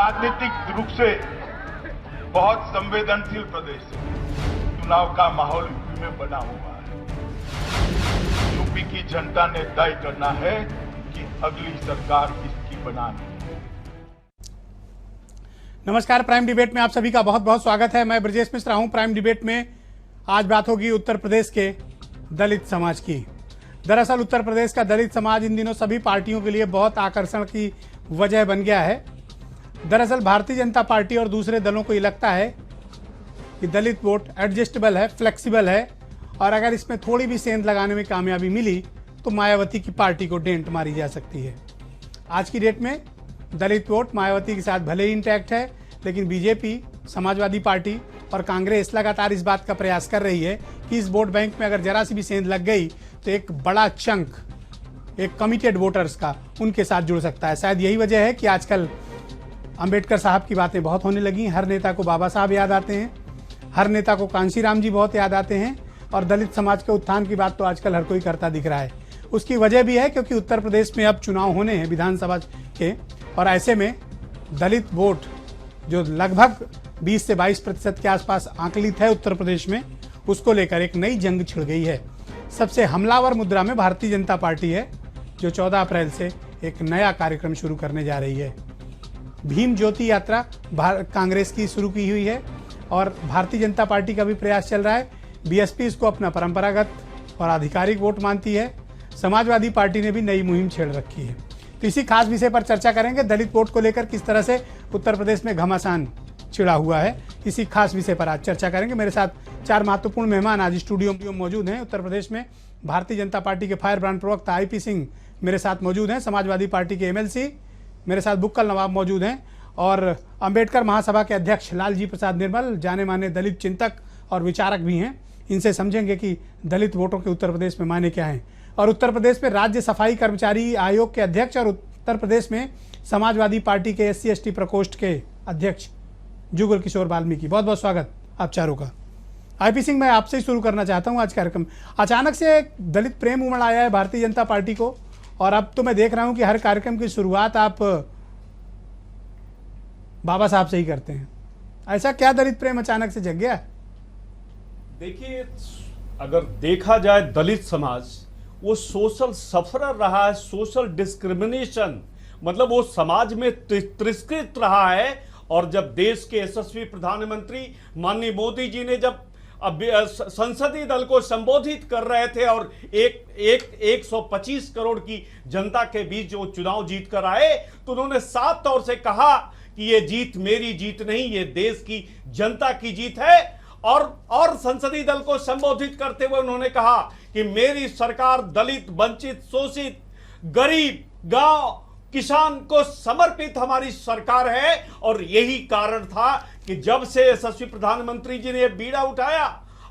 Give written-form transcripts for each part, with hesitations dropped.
राजनीतिक रूप से बहुत संवेदनशील प्रदेश है। चुनाव का माहौल यूपी में बना हुआ है। यूपी की जनता ने तय करना है कि अगली सरकार किसकी बनानी है। नमस्कार, प्राइम डिबेट में आप सभी का बहुत बहुत स्वागत है। मैं ब्रजेश मिश्रा हूं। प्राइम डिबेट में आज बात होगी उत्तर प्रदेश के दलित समाज की। दरअसल उत्तर प्रदेश का दलित समाज इन दिनों सभी पार्टियों के लिए बहुत आकर्षण की वजह बन गया है। दरअसल भारतीय जनता पार्टी और दूसरे दलों को ये लगता है कि दलित वोट एडजस्टेबल है, फ्लेक्सिबल है, और अगर इसमें थोड़ी भी सेंध लगाने में कामयाबी मिली तो मायावती की पार्टी को डेंट मारी जा सकती है। आज की डेट में दलित वोट मायावती के साथ भले ही इंटैक्ट है, लेकिन बीजेपी, समाजवादी पार्टी और कांग्रेस लगातार इस बात का प्रयास कर रही है कि इस वोट बैंक में अगर जरा सी भी सेंध लग गई तो एक बड़ा चंक, एक कमिटेड वोटर्स का उनके साथ जुड़ सकता है। शायद यही वजह है कि आजकल अंबेडकर साहब की बातें बहुत होने लगी। हर नेता को बाबा साहब याद आते हैं, हर नेता को कांशीराम जी बहुत याद आते हैं, और दलित समाज के उत्थान की बात तो आजकल हर कोई करता दिख रहा है। उसकी वजह भी है क्योंकि उत्तर प्रदेश में अब चुनाव होने हैं विधानसभा के, और ऐसे में दलित वोट जो लगभग 20 से 22% के आसपास आंकलित है उत्तर प्रदेश में, उसको लेकर एक नई जंग छिड़ गई है। सबसे हमलावर मुद्रा में भारतीय जनता पार्टी है, जो 14 अप्रैल से एक नया कार्यक्रम शुरू करने जा रही है। भीम ज्योति यात्रा कांग्रेस की शुरू की हुई है और भारतीय जनता पार्टी का भी प्रयास चल रहा है। बीएसपी इसको अपना परंपरागत और आधिकारिक वोट मानती है। समाजवादी पार्टी ने भी नई मुहिम छेड़ रखी है। तो इसी खास विषय पर चर्चा करेंगे, दलित वोट को लेकर किस तरह से उत्तर प्रदेश में घमासान छिड़ा हुआ है। इसी खास विषय पर आज चर्चा करेंगे। मेरे साथ 4 महत्वपूर्ण मेहमान आज स्टूडियो में मौजूद हैं। उत्तर प्रदेश में भारतीय जनता पार्टी के फायर ब्रांड प्रवक्ता आईपी सिंह मेरे साथ मौजूद हैं। समाजवादी पार्टी के एमएलसी मेरे साथ बुक्कल नवाब मौजूद हैं, और अंबेडकर महासभा के अध्यक्ष लालजी प्रसाद निर्मल जाने माने दलित चिंतक और विचारक भी हैं। इनसे समझेंगे कि दलित वोटों के उत्तर प्रदेश में मायने क्या हैं। और उत्तर प्रदेश में राज्य सफाई कर्मचारी आयोग के अध्यक्ष और उत्तर प्रदेश में समाजवादी पार्टी के SC/ST प्रकोष्ठ के अध्यक्ष जुगल किशोर वाल्मीकि, बहुत बहुत स्वागत आप चारों का। आईपी सिंह, मैं आपसे ही शुरू करना चाहता हूं आज कार्यक्रम। अचानक से एक दलित प्रेम उमड़ आया है भारतीय जनता पार्टी को, और अब तो मैं देख रहा हूं कि हर कार्यक्रम की शुरुआत आप बाबा साहब से ही करते हैं। ऐसा क्या दलित प्रेम अचानक से जग गया? देखिए, अगर देखा जाए दलित समाज वो सोशल सफरर रहा है, सोशल डिस्क्रिमिनेशन, मतलब वो समाज में तिरस्कृत रहा है। और जब देश के यशस्वी प्रधानमंत्री माननीय मोदी जी ने जब संसदीय दल को संबोधित कर रहे थे और 125 करोड़ की जनता के बीच जो चुनाव जीत कर आए, तो उन्होंने साफ तौर से कहा कि ये जीत मेरी जीत नहीं, ये देश की जनता की जीत है। और संसदीय दल को संबोधित करते हुए उन्होंने कहा कि मेरी सरकार दलित, वंचित, शोषित, गरीब, गांव, किसान को समर्पित हमारी सरकार है। और यही कारण था कि जब से यशस्वी प्रधानमंत्री जी ने यह बीड़ा उठाया,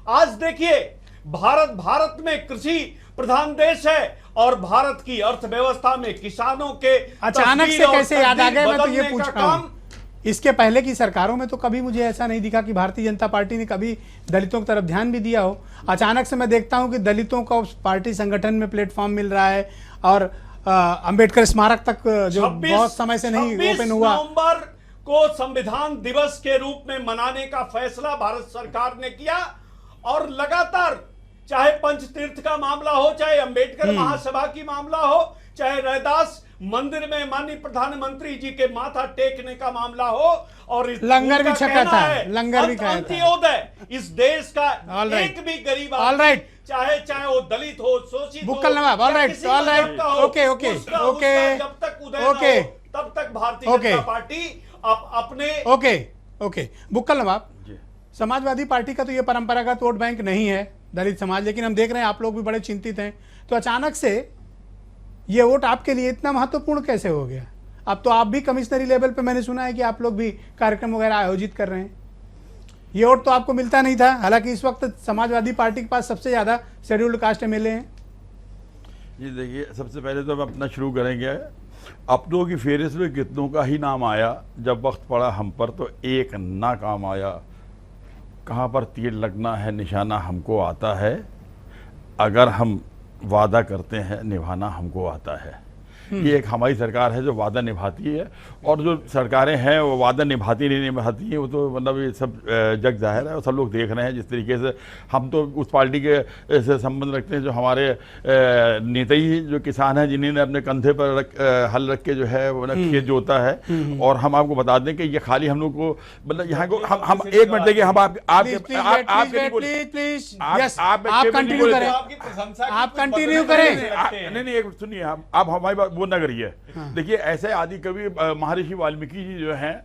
आज देखिए भारत में कृषि प्रधान देश है, और भारत की अर्थव्यवस्था में किसानों के अचानक से कैसे याद आ गए, मैं तो ये पूछ रहा हूं। इसके पहले की सरकारों में तो कभी मुझे ऐसा नहीं दिखा कि भारतीय जनता पार्टी ने कभी दलितों की तरफ ध्यान भी दिया हो। अचानक से मैं देखता हूं कि दलितों को पार्टी संगठन में प्लेटफॉर्म मिल रहा है, और अंबेडकर स्मारक तक जो बहुत समय से नहीं ओपन हुआ। नवंबर को संविधान दिवस के रूप में मनाने का फैसला भारत सरकार ने किया, और लगातार चाहे पंचतीर्थ का मामला हो, चाहे अंबेडकर महासभा की मामला हो, चाहे रैदास मंदिर में माननीय प्रधानमंत्री जी के माथा टेकने का मामला हो, और लंगर भी छका था, लंगर भी खाया था। अंत्योदय इस देश का एक भी गरीब आदमी, चाहे वो दलित हो, शोषित हो, नवाब, ओके, जब तक उदय न हो तब तक भारतीय जनता पार्टी अपने ओके बुक्कल नवाब, समाजवादी पार्टी का तो ये परंपरागत वोट बैंक नहीं है दलित समाज, लेकिन हम देख रहे हैं आप लोग भी बड़े चिंतित हैं। तो अचानक से ये वोट आपके लिए इतना महत्वपूर्ण कैसे हो गया? अब तो आप भी कमिश्नरी लेवल पे मैंने सुना है कि आप लोग भी कार्यक्रम वगैरह आयोजित कर रहे हैं। ये वोट तो आपको मिलता नहीं था, हालांकि इस वक्त समाजवादी पार्टी के पास सबसे ज्यादा शेड्यूल्ड कास्ट MLA हैं। जी देखिए, सबसे पहले तो हम अपना शुरू करेंगे। अपनों की फेहरिस्त में कितनों का ही नाम आया, जब वक्त पड़ा हम पर तो एक ना काम आया। कहाँ पर तीर लगना है निशाना हमको आता है, अगर हम वादा करते हैं निभाना हमको आता है। ये एक हमारी सरकार है जो वादा निभाती है, और जो सरकारें हैं वो वादा निभाती नहीं निभाती हैं वो तो मतलब ये सब जग जाहिर है और सब लोग देख रहे हैं। जिस तरीके से हम तो उस पार्टी के से संबंध रखते हैं जो हमारे नेता ही जो किसान हैं, जिन्होंने अपने कंधे पर हल रख के जो है वो खेत जोता है। और हम आपको बता दें कि ये खाली हम लोग को मतलब यहाँ को हम 1 मिनट देखिए, हम आप कंटिन्यू करें, आप कंटिन्यू करें। नहीं एक सुनिए, आप हमारी बात वो ना करिए। देखिए ऐसे आदि कवि महर्षि वाल्मीकि जी जो हैं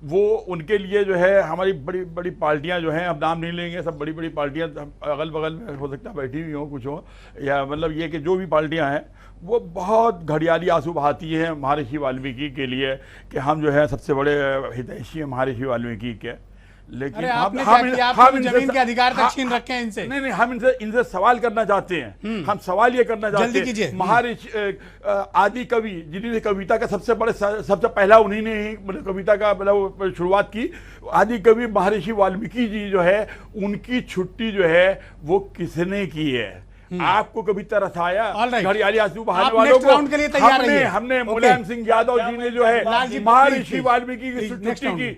वो उनके लिए जो है हमारी बड़ी बड़ी पार्टियां जो हैं, अब नाम नहीं लेंगे, सब बड़ी बड़ी पार्टियां अगल बगल में हो सकता है बैठी हुई हों कुछ हो, या मतलब ये कि जो भी पार्टियां हैं वो बहुत घड़ियाली आंसू बहाती हैं महर्षि वाल्मीकि के लिए कि हम जो है सबसे बड़े हितैषी हैं महर्षि वाल्मीकि के। लेकिन हम जमीन के अधिकार तक छीन रखे हैं इनसे। नहीं हम इनसे सवाल करना चाहते हैं। हम सवाल ये करना चाहते हैं, महर्षि आदि कवि जिन्होंने कविता का सबसे पहला उन्हीं ने ही कविता का मतलब शुरुआत की, आदि कवि महर्षि वाल्मीकि जी जो है उनकी छुट्टी जो है वो किसने की है? आपको कभी तरस आया घड़ियाली आंसू बहाने वालों को? हमने मुलायम सिंह यादव जी ने जो है महर्षि वाल्मीकि की छुट्टी की।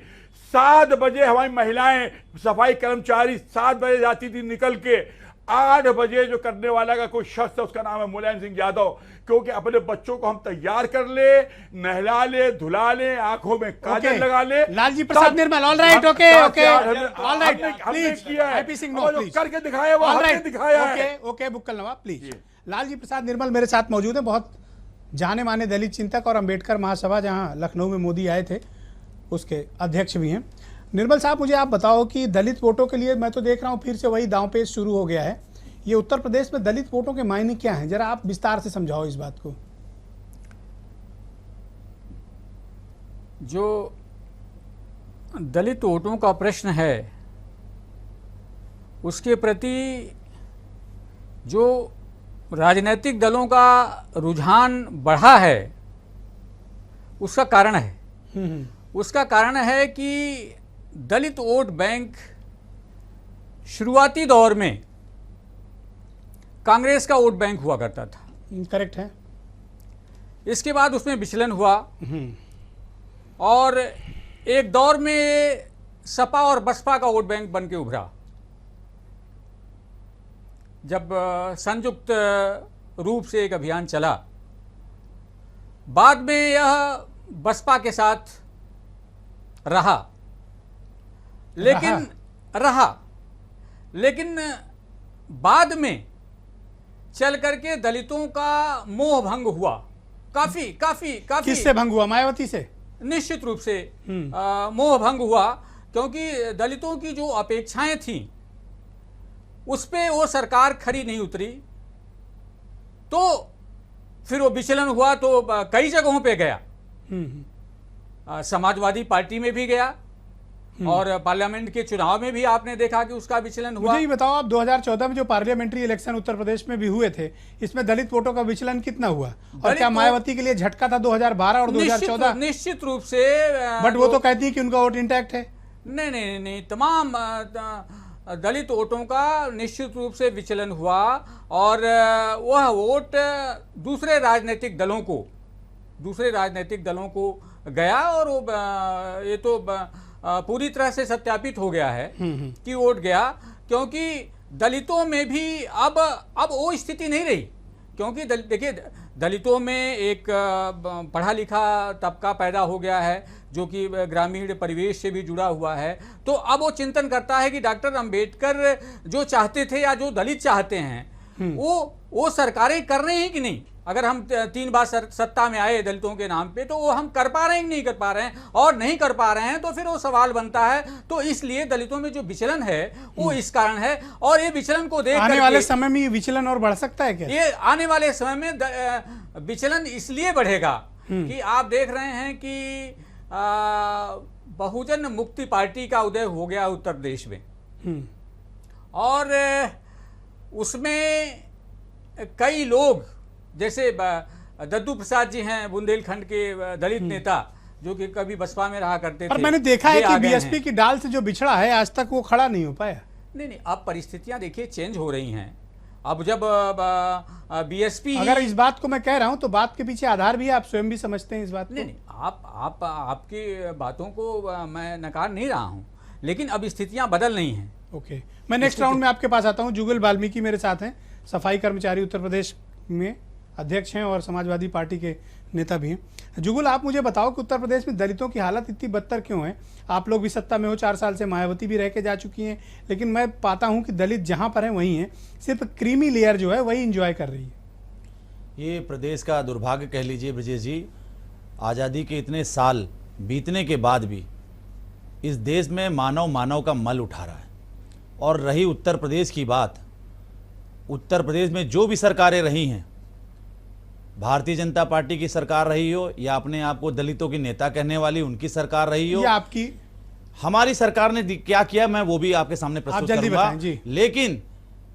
7 बजे हमारी महिलाएं सफाई कर्मचारी 7 बजे जाती थी निकल के, 8 बजे जो करने वाला का कोई शख्स है उसका नाम है मुलायम सिंह यादव, क्योंकि अपने बच्चों को हम तैयार कर ले, नहला ले, धुला ले, आंखों में काजल लगा ले। Lalji Prasad Nirmal, all right, okay please, IP Singh no please करके दिखाया, वो हमने दिखाया है। Okay Bukkal Nawab please. लालजी प्रसाद निर्मल मेरे साथ मौजूद है, बहुत जाने माने दलित चिंतक और अंबेडकर महासभा जहां लखनऊ में मोदी आए थे उसके अध्यक्ष भी हैं। निर्मल साहब मुझे आप बताओ कि दलित वोटों के लिए मैं तो देख रहा हूं फिर से वही दांवपेच शुरू हो गया है। ये उत्तर प्रदेश में दलित वोटों के मायने क्या हैं, जरा आप विस्तार से समझाओ इस बात को। जो दलित वोटों का प्रश्न है उसके प्रति जो राजनीतिक दलों का रुझान बढ़ा है उसका कारण है। उसका कारण है कि दलित वोट बैंक शुरुआती दौर में कांग्रेस का वोट बैंक हुआ करता था। करेक्ट है। इसके बाद उसमें विचलन हुआ और एक दौर में सपा और बसपा का वोट बैंक बन के उभरा। जब संयुक्त रूप से एक अभियान चला, बाद में यह बसपा के साथ रहा, लेकिन बाद में चल करके दलितों का मोह भंग हुआ। काफी किससे भंग हुआ? मायावती से? निश्चित रूप से मोह भंग हुआ, क्योंकि दलितों की जो अपेक्षाएं थीं उस पे वो सरकार खरी नहीं उतरी, तो फिर वो विचलन हुआ। तो कई जगहों पे गया, समाजवादी पार्टी में भी गया और पार्लियामेंट के चुनाव में भी आपने देखा कि उसका विचलन हुआ। मुझे ये बताओ, आप 2014 में जो पार्लियामेंट्री इलेक्शन उत्तर प्रदेश में भी हुए थे, इसमें दलित वोटों का विचलन कितना हुआ? और क्या मायावती के लिए झटका था 2012 और 2014? निश्चित रूप से। बट वो तो कहती है कि उनका वोट इंटैक्ट है। नहीं, तमाम दलित वोटों का निश्चित रूप से विचलन हुआ और वह वोट दूसरे राजनीतिक दलों को गया। और वो ये तो पूरी तरह से सत्यापित हो गया है कि वोट गया, क्योंकि दलितों में भी अब वो स्थिति नहीं रही। क्योंकि देखिए, दलितों में एक पढ़ा लिखा तबका पैदा हो गया है जो कि ग्रामीण परिवेश से भी जुड़ा हुआ है। तो अब वो चिंतन करता है कि डॉक्टर अंबेडकर जो चाहते थे या जो दलित चाहते हैं वो सरकारें कर रहे हैं कि नहीं। अगर हम 3 बार सत्ता में आए दलितों के नाम पे, तो वो हम कर पा रहे हैं कि नहीं कर पा रहे हैं, और नहीं कर पा रहे हैं तो फिर वो सवाल बनता है। तो इसलिए दलितों में जो विचलन है वो इस कारण है। और ये विचलन को देख आने वाले समय में ये विचलन और बढ़ सकता है क्या? ये आने वाले समय में विचलन इसलिए बढ़ेगा कि आप देख रहे हैं कि बहुजन मुक्ति पार्टी का उदय हो गया उत्तर प्रदेश में, और उसमें कई लोग जैसे दद्दू प्रसाद जी हैं, बुंदेलखंड के दलित नेता, जो कि कभी बसपा में रहा करते थे। पर मैंने देखा है कि बीएसपी की डाल से जो बिछड़ा है आज तक वो खड़ा नहीं हो पाया। नहीं, अब परिस्थितियां देखिए चेंज हो रही हैं अब जब बीएसपी अगर इस बात को मैं कह रहा हूं तो बात के पीछे आधार भी है, आप स्वयं भी समझते हैं इस बात को? नहीं, आप आपकी बातों को मैं नकार नहीं रहा हूं, लेकिन अब स्थितियां बदल रही हैं। ओके, मैं नेक्स्ट राउंड में आपके पास आता हूं। जुगल वाल्मीकि मेरे साथ हैं, सफाई कर्मचारी उत्तर प्रदेश में अध्यक्ष हैं और समाजवादी पार्टी के नेता भी हैं। जुगल, आप मुझे बताओ कि उत्तर प्रदेश में दलितों की हालत इतनी बदतर क्यों है? आप लोग भी सत्ता में हो, 4 साल से मायावती भी रह के जा चुकी हैं, लेकिन मैं पाता हूं कि दलित जहां पर हैं वहीं हैं, सिर्फ क्रीमी लेयर जो है वही इंजॉय कर रही है। ये प्रदेश का दुर्भाग्य कह लीजिए ब्रजेश जी। आज़ादी के इतने साल बीतने के बाद भी इस देश में मानव का मल उठा रहा है। और रही उत्तर प्रदेश की बात, उत्तर प्रदेश में जो भी सरकारें रही हैं, भारतीय जनता पार्टी की सरकार रही हो या अपने आप को दलितों की नेता कहने वाली उनकी सरकार रही हो, ये आपकी हमारी सरकार ने क्या किया मैं वो भी आपके सामने आप प्रस्तुत जल्दी करूंगा। बताएं जी। लेकिन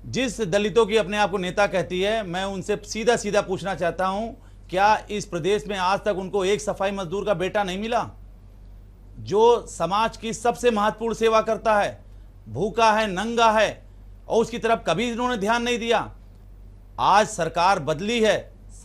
जिस दलितों की अपने आप को नेता कहती है, मैं उनसे सीधा सीधा पूछना चाहता हूं, क्या इस प्रदेश में आज तक उनको एक सफाई मजदूर का बेटा नहीं मिला जो समाज की सबसे महत्वपूर्ण सेवा करता है, भूखा है, नंगा है, और उसकी तरफ कभी इन्होंने ध्यान नहीं दिया? आज सरकार बदली है,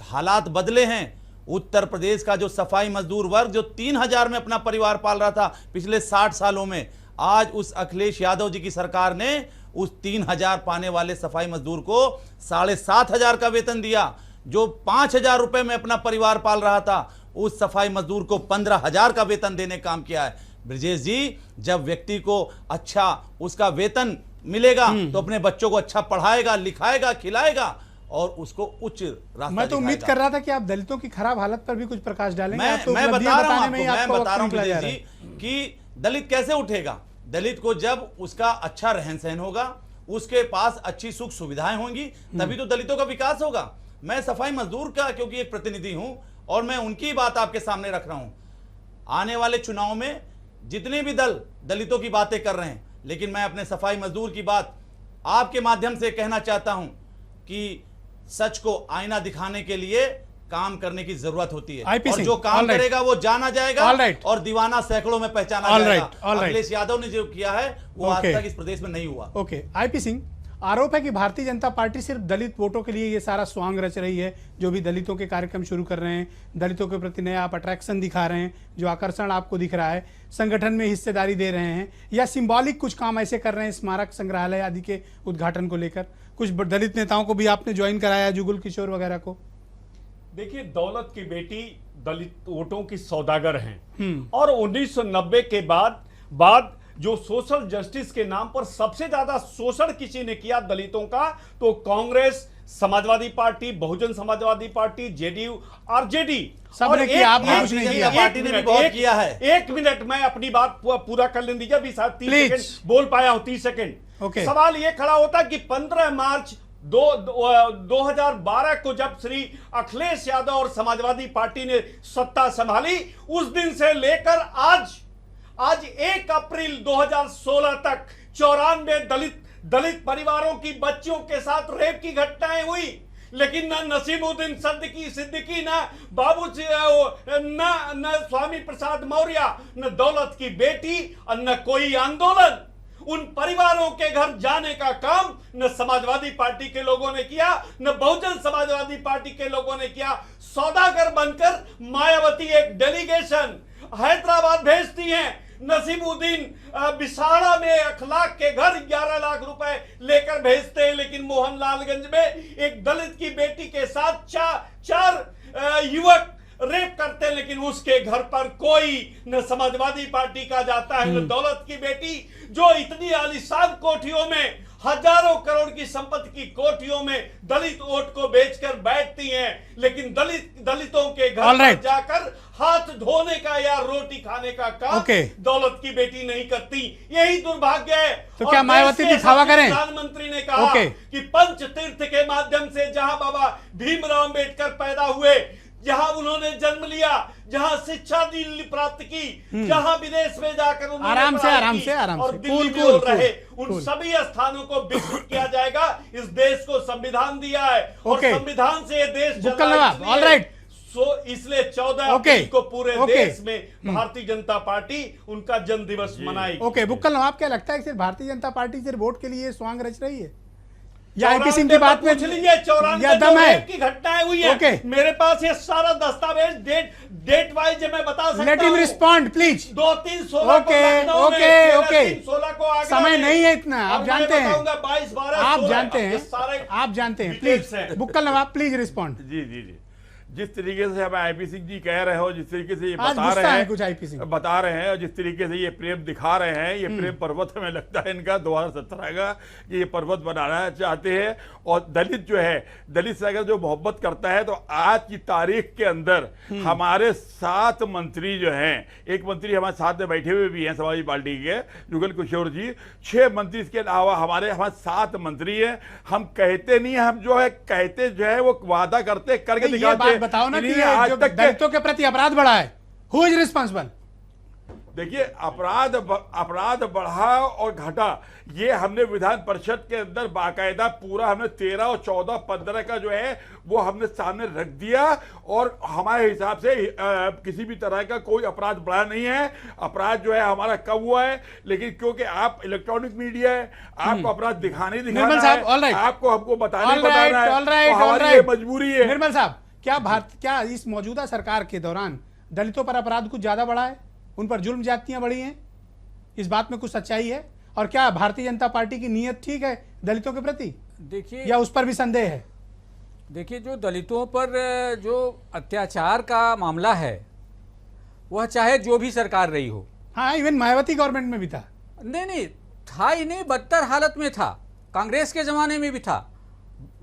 हालात बदले हैं। उत्तर प्रदेश का जो सफाई मजदूर वर्ग जो 3000 में अपना परिवार पाल रहा था पिछले 60 सालों में, आज उस अखिलेश यादव जी की सरकार ने उस 3000 पाने वाले सफाई मजदूर को 7500 का वेतन दिया। जो 5000 रुपए में अपना परिवार पाल रहा था, उस सफाई मजदूर को 15000 का वेतन देने का काम किया है। ब्रजेश जी, जब व्यक्ति को अच्छा उसका वेतन मिलेगा तो अपने बच्चों को अच्छा पढ़ाएगा, लिखाएगा, खिलाएगा और उसको उच्च रास्ता मैं तो उम्मीद दिखाएगा। कर रहा था कि आप दलितों की खराब हालत पर भी कुछ प्रकाश डालेंगे। आप तो मैं उपलब्धियां बता रहा हूं बताने में ही आपको, आपका मैं वक्त बता रहा हूं निकला जा ब्रजेश रहा है। जी कि दलित कैसे उठेगा। दलित को जब उसका अच्छा रहन सहन होगा, उसके पास अच्छी सुख सुविधाएं होंगी, तभी तो दलितों का विकास होगा। मैं सफाई मजदूर का क्योंकि एक प्रतिनिधि हूं और मैं उनकी बात आपके सामने रख रहा हूं। आने वाले चुनाव में जितने भी दल दलितों की बातें कर रहे हैं, लेकिन मैं अपने सफाई मजदूर की बात आपके माध्यम से कहना चाहता हूं कि सच को आईना दिखाने के लिए काम करने की जरूरत होती है। IP और सिंह, जो काम all right. करेगा वो जाना जाएगा All right. और दीवाना सैकड़ों में पहचाना All जाएगा। right, all right. Akhilesh Yadav ने जो किया है वो आज Okay. तक इस प्रदेश में नहीं हुआ। ओके, आईपी सिंह, आरोप है कि भारतीय जनता पार्टी सिर्फ दलित वोटों के लिए ये सारा स्वांग रच रही है। जो भी दलितों के कार्यक्रम शुरू कर रहे हैं, दलितों के प्रति नया आप अट्रैक्शन दिखा रहे हैं, जो आकर्षण आपको दिख रहा है, संगठन में हिस्सेदारी दे रहे हैं या सिंबॉलिक कुछ काम ऐसे कर रहे हैं, स्मारक संग्रहालय आदि के उद्घाटन को लेकर। कुछ दलित नेताओं को भी आपने ज्वाइन कराया, जुगल किशोर वगैरह को। देखिए, दौलत की बेटी दलित वोटों की सौदागर हैं और 1990 के बाद जो सोशल जस्टिस के नाम पर सबसे ज्यादा शोषण किसी ने किया दलितों का, तो Congress, Samajwadi party, Bahujan Samajwadi party, JDU, RJD सबने किया, आपने कुछ नहीं किया। पार्टी ने भी बहुत किया है। 1 मिनट मैं अपनी बात पूरा कर लेने दीजिए। अभी 30 Please. सेकंड बोल पाया हूं, 30 सेकंड। Okay. सवाल ये खड़ा होता कि 15 मार्च 2012 को जब श्री अखिलेश यादव और समाजवादी पार्टी ने सत्ता संभाली, उस दिन से लेकर आज 1 अप्रैल 2016 तक 94 दलित परिवारों की बच्चियों के साथ रेप की घटनाएं हुई, लेकिन न नसीमुद्दीन सिद्दीकी, न बाबू, न स्वामी प्रसाद मौर्य, न दौलत की बेटी और न कोई आंदोलन उन परिवारों के घर जाने का काम न समाजवादी पार्टी के लोगों ने किया, न बहुजन समाजवादी पार्टी के लोगों ने किया। सौदागर बनकर मायावती एक डेलीगेशन हैदराबाद भेजती हैं। नसीमुद्दीन बिसाड़ा में अखलाक के घर 11 लाख रुपए लेकर भेजते हैं, लेकिन मोहनलालगंज में एक दलित की बेटी के साथ चार युवक रेप करते हैं, लेकिन उसके घर पर कोई न समाजवादी पार्टी का जाता है न दौलत की बेटी, जो इतनी आलीशान कोठियों में हजारों करोड़ की संपत्ति की कोठियों में दलित वोट को बेचकर बैठती हैं, लेकिन दलितों के घर पर जाकर हाथ धोने का या रोटी खाने का काम दौलत की बेटी नहीं करती। यही दुर्भाग्य है। तो क्या मायावती दिखावा करें? प्रधानमंत्री ने कहा कि पंच तीर्थ के माध्यम से जहां बाबा भीमराव अम्बेडकर पैदा हुए, जहां उन्होंने जन्म लिया, जहां शिक्षा प्राप्त की, जहां विदेश में जाकर उन्होंने आराम से और दिल्ली में वो रहे, उन सभी स्थानों को विकसित किया जाएगा। इस देश को संविधान दिया है और संविधान से ये देश इसलिए 14 अप्रैल को पूरे देश में भारतीय जनता पार्टी उनका जन्म दिवस मनाएगी। ओके, बुक्कल नवाब, क्या लगता है कि सिर्फ भारतीय जनता पार्टी सिर्फ वोट के लिए स्वांग रच रही है? या आईपी सिंह की बात में पूछ लीजिए, 94 या दम है की घटनाएं हुई है। ओके। मेरे पास ये सारा दस्तावेज डेट वाइज मैं बता सकता हूं। Let him respond please. 2-3-16 okay, okay. 16 को आगरा समय में। नहीं है इतना, आप अब जानते मैं हैं। बताऊंगा 22-12 आप 16 जानते ये हैं, सारे आप जानते हैं। डिटेल्स प्लीज हैं। Bukkal Nawab please respond. जी जी जी, जिस तरीके से हमें आईपी सिंह जी कह रहे हो, जिस तरीके से ये आज बता गुस्सा रहे है हैं, कुछ आईपी सिंह। बता रहे हैं, और जिस तरीके से ये प्रेम दिखा रहे हैं, ये प्रेम पर्वत हमें लगता है इनका 2017 का, कि ये पर्वत बनाना चाहते हैं। और दलित जो है, दलित से अगर जो मोहब्बत करता है, तो आज की तारीख के अंदर हमारे 7 मंत्री जो हैं, एक मंत्री हमारे साथ में बैठे हुए भी हैं समाजवादी पार्टी के, जुगल किशोर जी, 6 मंत्री इसके अलावा हमारे 7 मंत्री हैं। हम कहते नहीं, हम जो है कहते जो है वो वादा करते करके ये दिखाते। बात बताओ ना कि इन्हीं आज जो तक के- दलितों के प्रति अपराध बढ़ा है, हु इज रिस्पॉन्सिबल? देखिए, अपराध बढ़ा और घटा, ये हमने विधान परिषद के अंदर बाकायदा पूरा हमने 13 और 14, 15 का जो है वो हमने सामने रख दिया। और हमारे हिसाब से किसी भी तरह का कोई अपराध बढ़ा नहीं है। अपराध जो है हमारा कम हुआ है, लेकिन क्योंकि आप इलेक्ट्रॉनिक मीडिया है, आपको अपराध दिखाने निर्मल साहब, ऑल है, राइट। आपको हमको बताना ऑल राइट, है, ऑल राइट, तो ऑल हमारी ये राइट। मजबूरी है। निर्मल साहब, क्या इस मौजूदा सरकार के दौरान दलितों पर अपराध कुछ ज्यादा बढ़ा है? उन पर जुल्म ज्यादतियां बढ़ी हैं? इस बात में कुछ सच्चाई है? और क्या भारतीय जनता पार्टी की नीयत ठीक है दलितों के प्रति, देखिए या उस पर भी संदेह है? देखिए, जो दलितों पर जो अत्याचार का मामला है, वह चाहे जो भी सरकार रही हो। हाँ, इवन मायावती गवर्नमेंट में भी था। नहीं, था ही नहीं, बदतर हालत में था। कांग्रेस के जमाने में भी था,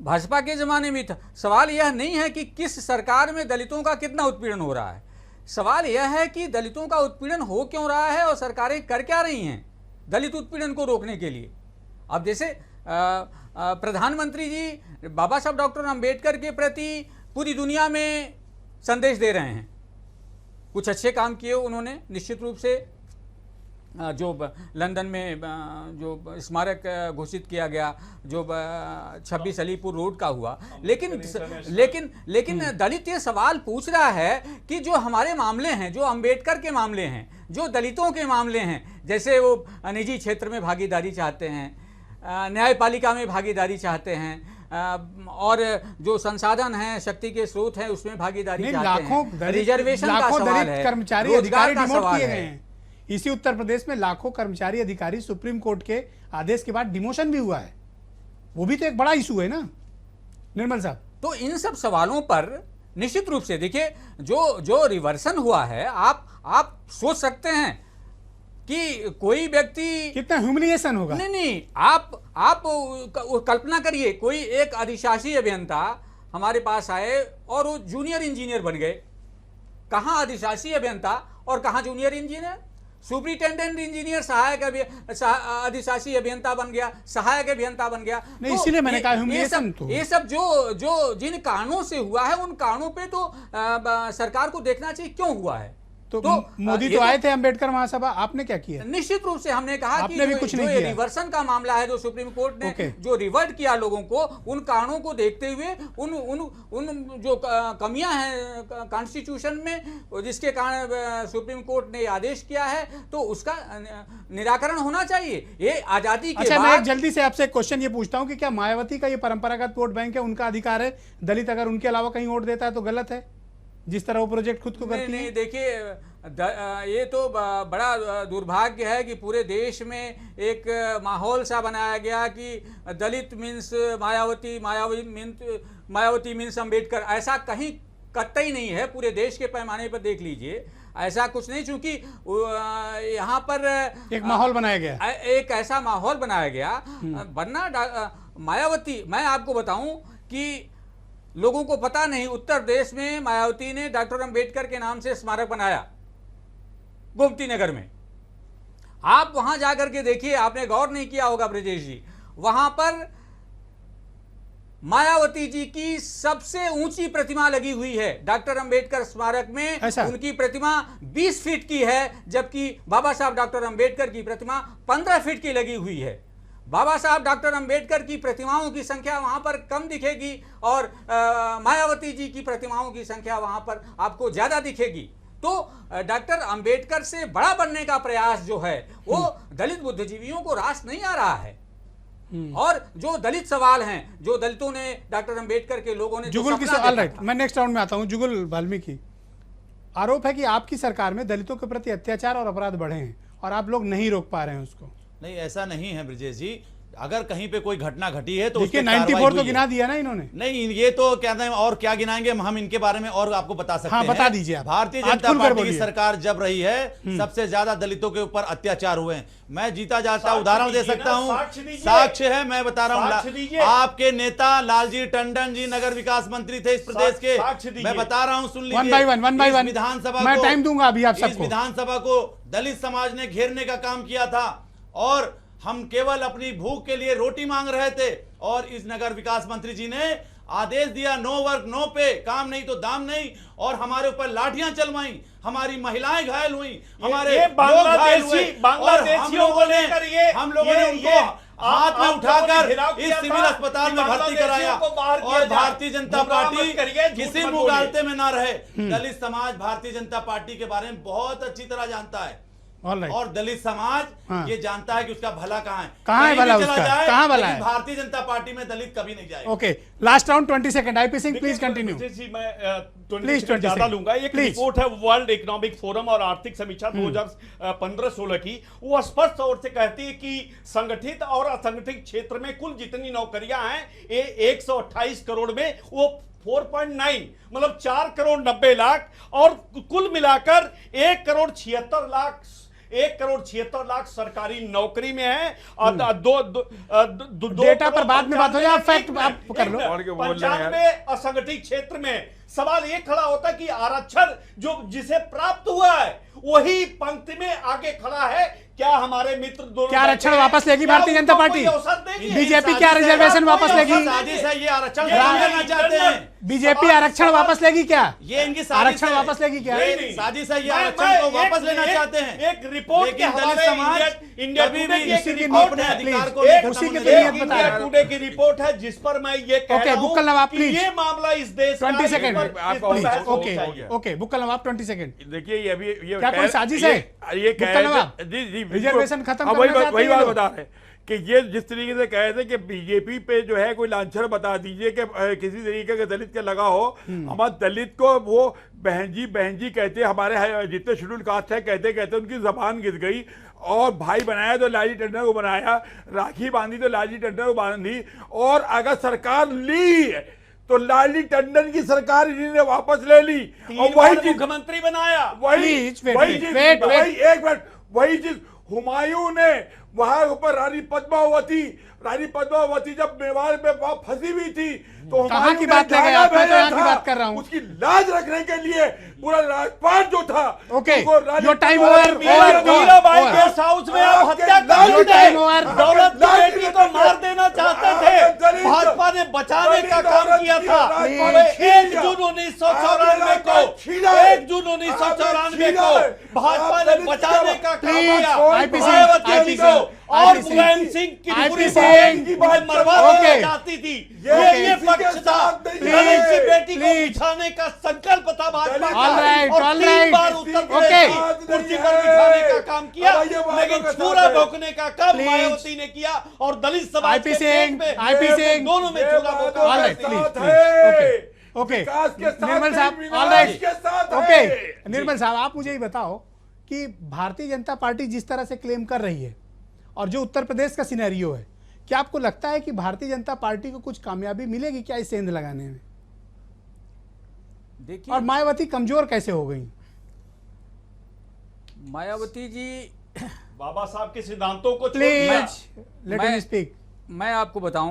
भाजपा के जमाने में भी था। सवाल यह नहीं है कि किस सरकार में दलितों का कितना उत्पीड़न हो रहा है, सवाल यह है कि दलितों का उत्पीड़न हो क्यों रहा है और सरकारें कर क्या रही हैं दलित उत्पीड़न को रोकने के लिए। अब जैसे प्रधानमंत्री जी बाबा साहब डॉक्टर अंबेडकर के प्रति पूरी दुनिया में संदेश दे रहे हैं, कुछ अच्छे काम किए उन्होंने, निश्चित रूप से जो लंदन में जो स्मारक घोषित किया गया, जो 26 अलीपुर रोड का हुआ। लेकिन दलित ये सवाल पूछ रहा है कि जो हमारे मामले हैं, जो अंबेडकर के मामले हैं, जो दलितों के मामले हैं, जैसे वो निजी क्षेत्र में भागीदारी चाहते हैं, न्यायपालिका में भागीदारी चाहते हैं, और जो संसाधन हैं, शक्ति के स्रोत हैं, उसमें भागीदारी चाहते हैं, रिजर्वेशन का सवाल है, कर्मचारी अधिकारी डिमोट किए गए हैं। इसी उत्तर प्रदेश में लाखों कर्मचारी अधिकारी सुप्रीम कोर्ट के आदेश के बाद डिमोशन भी हुआ है, वो भी तो एक बड़ा इशू है ना निर्मल साहब। तो इन सब सवालों पर निश्चित रूप से देखिए, जो रिवर्सन हुआ है, आप सोच सकते हैं कि कोई व्यक्ति कितना ह्यूमिलिएशन होगा। नहीं, आप कल्पना करिए, कोई एक अधिशासी अभियंता हमारे पास आए और वो जूनियर इंजीनियर बन गए। कहाँ अधिशासी अभियंता और कहाँ जूनियर इंजीनियर? सुपरिटेंडेंट इंजीनियर सहायक अधिशासी अभियंता बन गया, सहायक अभियंता बन गया। नहीं, इसीलिए मैंने कहा ह्यूमिलिएशन। तो ये सब जो जिन कारणों से हुआ है, उन कारणों पे तो सरकार को देखना चाहिए क्यों हुआ है। तो मोदी तो आए थे अंबेडकर महासभा, आपने क्या किया? निश्चित रूप से हमने कहा कि भी कुछ नहीं किया। रिवर्सन का मामला है, जो सुप्रीम कोर्ट ने जो रिवर्ट किया लोगों को, उन कारणों को देखते हुए उन जो कमियां हैं कॉन्स्टिट्यूशन में, जिसके कारण सुप्रीम कोर्ट ने आदेश किया है, तो उसका निराकरण होना चाहिए। ये आजादी के अच्छा, बाद। मैं एक जल्दी से आपसे क्वेश्चन ये पूछता हूं कि क्या मायावती का ये परंपरागत वोट बैंक है, उनका अधिकार है, दलित अगर उनके अलावा कहीं वोट देता है तो गलत है, जिस तरह वो प्रोजेक्ट खुद को करती है? नहीं, देखिए, ये तो बड़ा दुर्भाग्य है कि पूरे देश में एक माहौल सा बनाया गया कि दलित मीन्स मायावती, मायावती मीन्स अंबेडकर। ऐसा कहीं कतई नहीं है, पूरे देश के पैमाने पर देख लीजिए, ऐसा कुछ नहीं। चूंकि यहाँ पर एक माहौल बनाया गया, एक ऐसा माहौल बनाया गया, वरना मायावती, मैं आपको बताऊं कि लोगों को पता नहीं, उत्तर प्रदेश में मायावती ने डॉक्टर अंबेडकर के नाम से स्मारक बनाया गोमती नगर में। आप वहां जाकर के देखिए, आपने गौर नहीं किया होगा ब्रजेश जी, वहां पर मायावती जी की सबसे ऊंची प्रतिमा लगी हुई है डॉक्टर अंबेडकर स्मारक में। उनकी प्रतिमा 20 फीट की है, जबकि बाबा साहब डॉक्टर अंबेडकर की प्रतिमा 15 फीट की लगी हुई है। बाबा साहब डॉक्टर अंबेडकर की प्रतिमाओं की संख्या वहां पर कम दिखेगी और मायावती जी की प्रतिमाओं की संख्या वहां पर आपको ज्यादा दिखेगी। तो डॉक्टर अंबेडकर से बड़ा बनने का प्रयास जो है, वो दलित बुद्धिजीवियों को रास नहीं आ रहा है। और जो दलित सवाल हैं, जो दलितों ने, डॉक्टर अंबेडकर के लोगों ने जो जुगल की सपना ऑल देखा राइट, था। मैं नेक्स्ट राउंड में आता हूं। जुगल वाल्मीकि, आरोप है कि आपकी सरकार में दलितों के प्रति अत्याचार और अपराध बढ़े हैं और आप लोग नहीं रोक पा रहे हैं उसको। नहीं, ऐसा नहीं है ब्रजेश जी। अगर कहीं पे कोई घटना घटी है तो देखिए उस पे कार्रवाई 94 तो हुई है। गिना दिया ना इन्होंने। नहीं, ये तो क्या नाम, और क्या गिनाएंगे हम इनके बारे में, और आपको बता सकते हाँ, हैं। बता दीजिए आप। भारतीय आज जनता खुलकर पार्टी की बोलिए। सरकार जब रही है, सबसे ज्यादा दलितों के ऊपर अत्याचार हुए हैं। मैं जीता जाता उदाहरण दे दीजिए सकता ना, हूं, साक्ष्य दीजिए। साक्ष्य है, मैं बता रहा साक्ष्य हूं। दीजिए। आपके नेता लालजी टंडन जी नगर विकास मंत्री थे इस प्रदेश के। साक्ष्य दीजिए। मैं बता रहा हूं, सुन लीजिए। वन बाय वन इस विधानसभा मैं को- टाइम दूंगा अभी आप इस सबको। विधानसभा को दलित समाज ने घेरने का काम किया था और हम केवल अपनी भूख के लिए रोटी मांग रहे थे, और इस नगर विकास मंत्री जी ने आदेश दिया, नो वर्क नो पे, काम नहीं तो दाम नहीं, और हमारे ऊपर लाठियां चलवाई, हमारी महिलाएं घायल हुई, हमारे ये लोग घायल हुए, बांग्लादेशियों को लेकर हम लोगों ने उनको हाथ में उठाकर इस सिविल अस्पताल में भर्ती कराया, और भारतीय जनता पार्टी किसी मुगालते में ना रहे। दलित समाज भारतीय जनता पार्टी के बारे में बहुत अच्छी तरह जानता है, ऑल राइट, और दलित समाज हाँ। ये जानता है कि उसका भला कहां है। कहां है कहीं भी भला चला उसका? जाए, कहां भला लेकिन है? भारतीय जनता पार्टी में दलित कभी नहीं जाएगा। Okay, last round 20 second. IP Singh please continue. Vijay ji, मैं 20 Please, सेकंड 20 ज्यादा सेकंड। लूंगा। एक Please. रिपोर्ट है वर्ल्ड इकोनॉमिक फोरम और आर्थिक समीक्षा 2015-16 की। वो स्पष्ट तौर से कहती है कि संगठित और असंगठित क्षेत्र में कुल जितनी नौकरियां हैं, ये 128 करोड़ में वो 4.9 मतलब 4 करोड़ 90 लाख, और कुल मिलाकर 1 करोड़ 76 लाख सरकारी नौकरी में है। और दो डेटा पर बाद में बात हो जाए, आप फैक्ट आप कर लो। और क्या बोल रहे हैं यार? 95 असंगठित क्षेत्र में सवाल ये खड़ा होता है कि आरक्षण जो जिसे प्राप्त हुआ है वही पंक्ति में आगे खड़ा है। क्या हमारे मित्र दोनों क्या आरक्षण बैठे हैं? वापस लेगी क्या भारतीय जनता उनको पार्टी? कोई अवसर देगी? बीजेपी क्या साजिश है, रिजर्वेशन वापस लेगी? साजिश है, ये आरक्षण ये लेना चाहते हैं। बीजेपी आरक्षण वापस लेगी क्या? ये इनकी साजिश आरक्षण है। वापस लेगी क्या? नहीं, नहीं। साजिश है, ये मैं- आरक्षण मैं को वापस एक- लेना एक- चाहते हैं। एक रिपोर्ट के लेकिन दलित हवाले समाज इंडिया कभी टुडे भी की एक उसी की रिपोर्ट अपने है। अधिकार को प्लीज, नहीं खत्म उसी के होने लिए देगा। बता इंडिया रहा हूं। टुडे की रिपोर्ट है जिस पर मैं ये कह ओके, रहा हूं बुक्कल नवाब, कि प्लीज। ये मामला इस देश 20 का सेकंड। इस पर बहस होनी ओके चाहिए। ओके, बुक्कल नवाब 20 सेकंड। देखिए ये अभी ये क्या कोई साजिश है? ये कह बुक्कल रहे नवाब, थे जी जी रिजर्वेशन खत्म हाँ, करना वही चाहते वही हैं बात लोग। बता रहे हैं कि ये जिस तरीके से कह रहे थे कि बीजेपी पे जो है कोई लांछन बता दीजिए कि किसी तरीके का दलित का लगा हो। हमारे दलित को वो बहन जी कहते, हमारे जितने शेड्यूल कास्ट है कहते कहते उनकी जबान गिर गई, और भाई बनाया तो लालजी टंडन को बनाया, राखी बांधी तो लालजी टंडन को बांधी, और अगर सरकार ली तो लालजी टंडन की सरकार इन्होंने वापस ले ली, और वही चीज मुख्यमंत्री बनाया। Please, wait, वही wait, चीज wait, wait. वही एक मिनट, वही चीज हुमायूं ने वहां ऊपर रानी पद्मावती जब मेवाड़ में वहां फंसी हुई थी तो कहाँ हुमायूं की ने बात ले गए गाना आप? मैं तो भेजा यहाँ की था। बात कर रहा हूँ। उसकी लाज रखने के लिए पूरा राजपाट जो था ओके, उनको रानी your time पद्मावती over, ने over, भेजा था। मीराबाई over. गेस्ट हाउस में आप हत्या आपके कर लाल दी time over. थे। दौलत की लाल बेटी को मार देना चाहते थे, भाजपा ने बचाने का काम किया था। Please. 1 जून 1994 को 1 जून 1994 को भाजपा ने बचाने का काम Please, किया। IPC, मायावती IPC, को और IPC, मुलायम सिंह की पूरी IPC, बहन की मरवा Okay. देना चाहती थी। Okay. ये पक्ष था। Please, दलित की बेटी को please. बिठाने का संकल्प था भाजपा का। All right, और all 3 right. बार उत्तर Okay. प्रदेश की कुर्सी पर बिठाने का काम किया, अब ये बातों लेकिन के साथ छुरा है। भोंकने का काम Please. मायावती ने किया और दलित समाज के IP पेट सिंह, में IP सिंह। दोनों में छुरा भोंका। All right, please, साथ please. है। ओके, विकास के साथ निर्मल साहब, नहीं, all विनाश right. के साथ ओके, है। निर्मल साहब, आप मुझे ये बताओ कि भारतीय जनता पार्टी जिस तरह से क्लेम कर रही है और जो उत्तर प्रदेश का सिनेरियो है, क्या आपको लगता है कि भारतीय जनता पार्टी को कुछ कामयाबी मिलेगी क्या इस सेंध लगाने में? देखिए, और मायावती कमजोर कैसे हो गई? मायावती जी, बाबा साहब के सिद्धांतों को छोड़ दिया। प्लीज लेट मैं- मी स्पीक। मैं आपको बताऊं,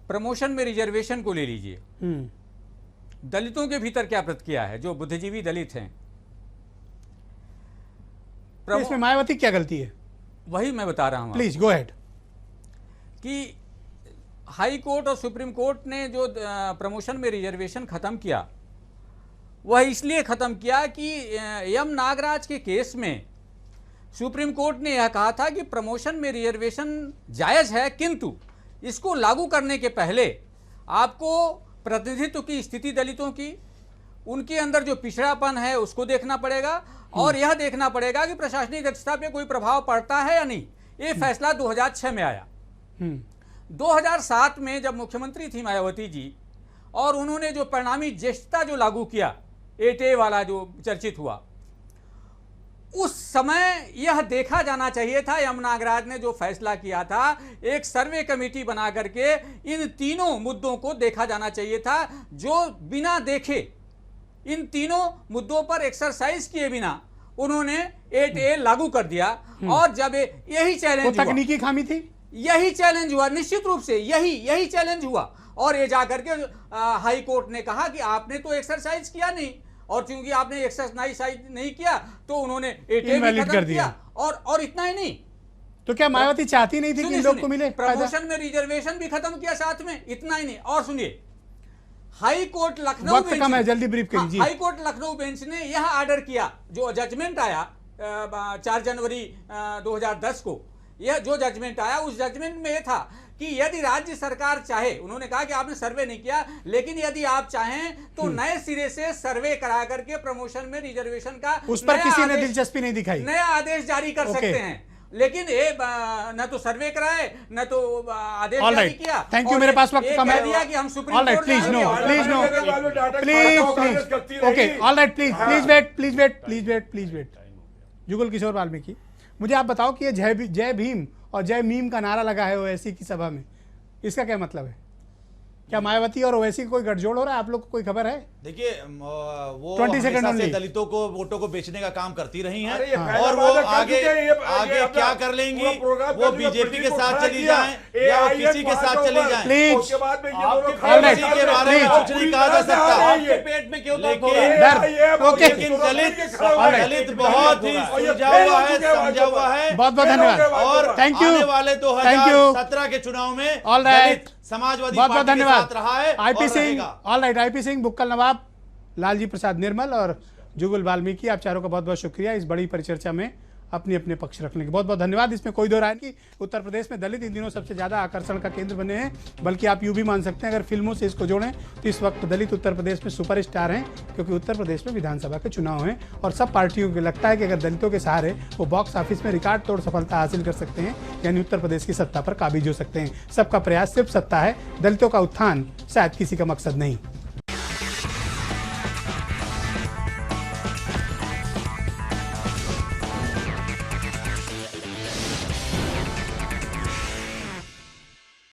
प्रमोशन में रिजर्वेशन को ले लीजिए, दलितों के भीतर क्या प्रतिक्रिया है, जो बुद्धिजीवी दलित हैं। तो इसमें मायावती क्या गलती है? वही मैं बता रहा हूं प्लीज गो अहेड। कि हाई कोर्ट और सुप्रीम कोर्ट ने जो प्रमोशन में रिजर्वेशन खत्म किया, वह इसलिए खत्म किया कि एम नागराज के केस में सुप्रीम कोर्ट ने यह कहा था कि प्रमोशन में रिजर्वेशन जायज है, किंतु इसको लागू करने के पहले आपको प्रतिनिधित्व की स्थिति दलितों की, उनके अंदर जो पिछड़ापन है उसको देखना पड़ेगा, और यह देखना पड़ेगा कि प्रशासनिक दक्षता पे कोई प्रभाव पड़ता है या नहीं। ये फैसला 2006 में आया। 2007 में जब मुख्यमंत्री थी मायावती जी और उन्होंने जो परिणामी ज्येष्ठता जो लागू किया, 8A वाला जो चर्चित हुआ, उस समय यह देखा जाना चाहिए था, एम नागराज ने जो फैसला किया था, एक सर्वे कमेटी बना करके इन तीनों मुद्दों को देखा जाना चाहिए था, जो बिना देखे इन तीनों मुद्दों पर एक्सरसाइज किए बिना उन्होंने 8A लागू कर दिया। और जब यही चैलेंज तो तकनीकी खामी थी, यही चैलेंज हुआ, निश्चित रूप से यही चैलेंज हुआ, और ये जाकर के हाई कोर्ट ने कहा कि आपने तो एक्सरसाइज किया नहीं, और क्योंकि आपने एक्सरसाइज नहीं किया तो उन्होंने 8A भी खत्म किया। और इतना ही नहीं, तो क्या मायावती चाहती नहीं थी कि इन लोग को मिले प्रमोशन में रिजर्वेशन भी खत्म किया साथ में। इतना ही नहीं, और सुनिए, हाई कोर्ट लखनऊ वक्त कम है, जल्दी ब्रीफ कीजिए। हाई कोर्ट लखनऊ बेंच ने यह ऑर्डर किया, जो जजमेंट आया 4 जनवरी 2010 को, यह जो जजमेंट आया, उस जजमेंट में यह था कि यदि राज्य सरकार चाहे, उन्होंने कहा कि आपने सर्वे नहीं किया, लेकिन यदि आप चाहें तो नए सिरे से सर्वे करा करके प्रमोशन में रिजर्वेशन का उस पर किसी ने दिलचस्पी नहीं दिखाई, नया आदेश जारी कर सकते हैं। लेकिन ये न तो सर्वे कराए, न तो आदेश जारी किया। थैंक यू, मेरे पास वक्त कम है। दिया कि हम supreme court please okay, alright, please wait. Jugal Kishore Valmiki, मुझे आप बताओ कि ये जय भीम और जय मीम का नारा लगा है ओवैसी की सभा में, इसका क्या मतलब है? क्या मायावती और ओवैसी का कोई गठजोड़ हो रहा है? आप लोग को कोई खबर है? देखिए, वो 20 सेकंड हमेशा से only। दलितों को वोटों को बेचने का काम करती रही हैं, हाँ। और वो आगे क्या कर लेंगी, वो बीजेपी के साथ चली जाएं या वो किसी के साथ चली जाएं, प्लीज, किसी के बारे में कुछ नहीं कहा जा सकता। पेट में क्यों लेकिन दलित बहुत ही सुलझा हुआ है, समझा हुआ है। बहुत बहुत धन्यवाद, और थैंक यू, आने वाले 2017 के चुनाव में दलित समाजवादी बहुत बहुत पार्टी के धन्यवाद। साथ रहा है आईपी और सिंह, रहेगा। ऑलराइट, आईपी सिंह, बुक्कल नवाब, लालजी प्रसाद निर्मल और जुगल वाल्मीकि, आप चारों का बहुत बहुत शुक्रिया इस बड़ी परिचर्चा में अपने अपने पक्ष रखने के। बहुत बहुत धन्यवाद। इसमें कोई दो राय नहीं, उत्तर प्रदेश में दलित इन दिनों सबसे ज्यादा आकर्षण का केंद्र बने हैं, बल्कि आप यूं भी मान सकते हैं अगर फिल्मों से इसको जोड़ें तो इस वक्त दलित उत्तर प्रदेश में सुपरस्टार हैं, क्योंकि उत्तर प्रदेश में विधानसभा के चुनाव हैं और सब पार्टियों को लगता है कि अगर दलितों के सहारे वो बॉक्स ऑफिस में रिकॉर्ड तोड़ सफलता हासिल कर सकते हैं, यानी उत्तर प्रदेश की सत्ता पर काबिज हो सकते हैं। सबका प्रयास सिर्फ सत्ता है, दलितों का उत्थान शायद किसी का मकसद नहीं।